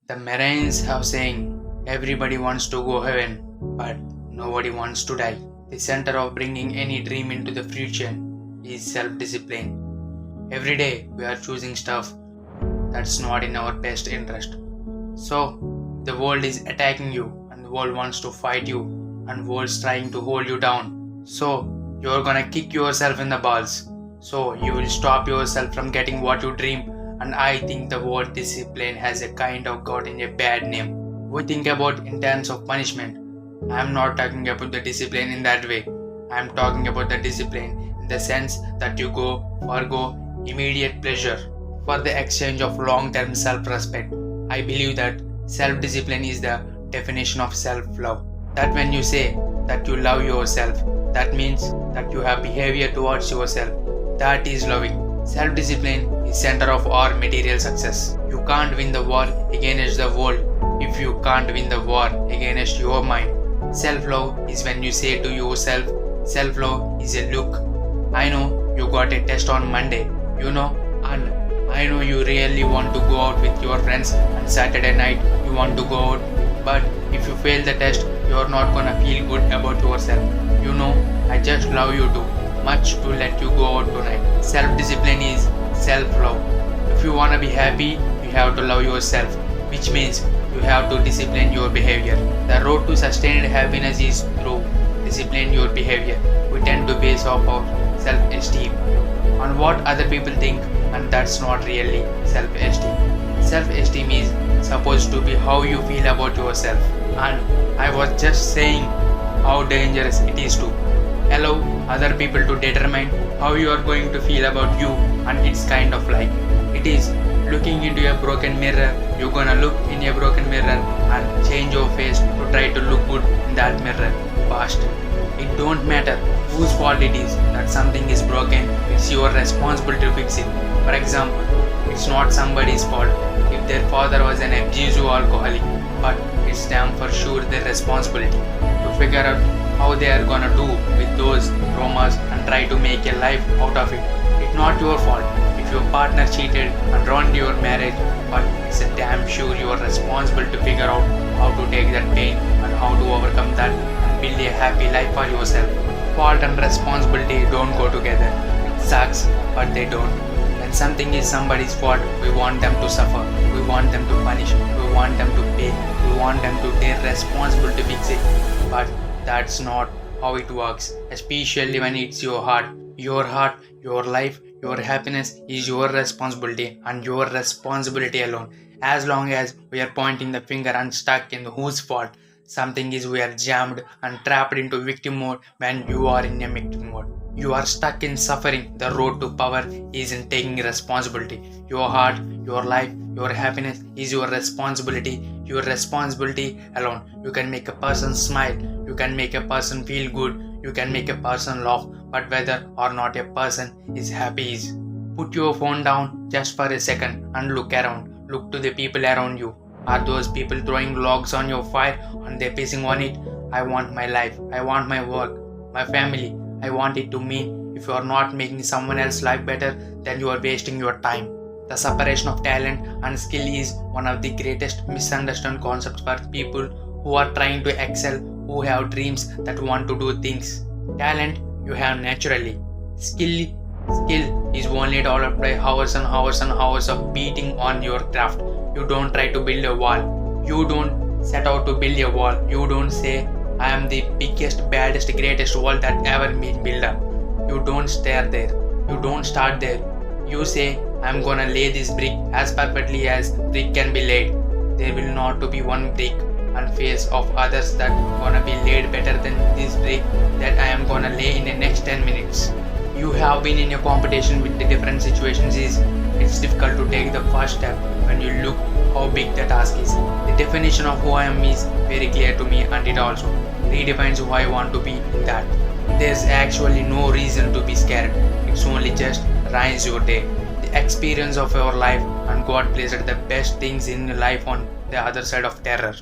The Marines have saying, everybody wants to go heaven, but nobody wants to die. The center of bringing any dream into the future is self-discipline. Every day we are choosing stuff that's not in our best interest. So, the world is attacking you and the world wants to fight you and the world's trying to hold you down. So, you're gonna kick yourself in the balls. So, you will stop yourself from getting what you dream. And I think the word discipline has a kind of gotten a bad name. We think about in terms of punishment. I am not talking about the discipline in that way. I am talking about the discipline in the sense that you forgo immediate pleasure for the exchange of long-term self-respect. I believe that self-discipline is the definition of self-love. That when you say that you love yourself, that means that you have behavior towards yourself. That is loving. Self-discipline is center of our material success. You can't win the war against the world if you can't win the war against your mind. Self-love is when you say to yourself, self-love is a look. I know you got a test on Monday, and I know you really want to go out with your friends and Saturday night you want to go out, but if you fail the test, you're not gonna feel good about yourself. I just love you too much to let you go out tonight. Self-discipline is self-love. If you wanna be happy, you have to love yourself, which means you have to discipline your behavior. The road to sustained happiness is through discipline your behavior. We tend to base off our self-esteem on what other people think, and that's not really self-esteem. Self-esteem is supposed to be how you feel about yourself, and I was just saying how dangerous it is to allow other people to determine how you are going to feel about you, and it's kind of like it is looking into a broken mirror. You're gonna look in a broken mirror and change your face to try to look good in that mirror fast. It don't matter whose fault it is that something is broken, it's your responsibility to fix it. For example, it's not somebody's fault if their father was an abusive alcoholic, but it's damn for sure their responsibility to figure out how they are gonna do with those traumas and try to make a life out of it. It's not your fault if your partner cheated and ruined your marriage, but it's a damn sure you are responsible to figure out how to take that pain and how to overcome that and build a happy life for yourself. Fault and responsibility don't go together. It sucks, but they don't. When something is somebody's fault, we want them to suffer, we want them to punish, we want them to pay, we want them to take responsibility to fix it. But that's not how it works, especially when it's your heart. Your heart, your life, your happiness is your responsibility and your responsibility alone. As long as we are pointing the finger and stuck in whose fault something is, we are jammed and trapped into victim mode. When you are in a victim mode, you are stuck in suffering. The road to power is in taking responsibility. Your heart, your life, your happiness is your responsibility. Your responsibility alone. You can make a person smile, you can make a person feel good, you can make a person laugh, but whether or not a person is happy is. Put your phone down just for a second and look around. Look to the people around you. Are those people throwing logs on your fire and they're pissing on it? I want my life, I want my work, my family, I want it to mean. If you are not making someone else's life better, then you are wasting your time. The separation of talent and skill is one of the greatest misunderstood concepts for people who are trying to excel, who have dreams that want to do things. Talent you have naturally. Skill is only developed by hours and hours and hours of beating on your craft. You don't try to build a wall. You don't set out to build a wall. You don't say, I am the biggest, baddest, greatest wall that ever been built up. You don't stare there. You don't start there. You say, I'm gonna lay this brick as perfectly as brick can be laid. There will not to be one brick and face of others that gonna be laid better than this brick that I am gonna lay in the next 10 minutes. You have been in a competition with the different situations. It's difficult to take the first step when you look how big the task is. The definition of who I am is very clear to me, and it also redefines who I want to be in that. There's actually no reason to be scared. It's only just rise your day. The experience of your life, and God placed the best things in life on the other side of terror.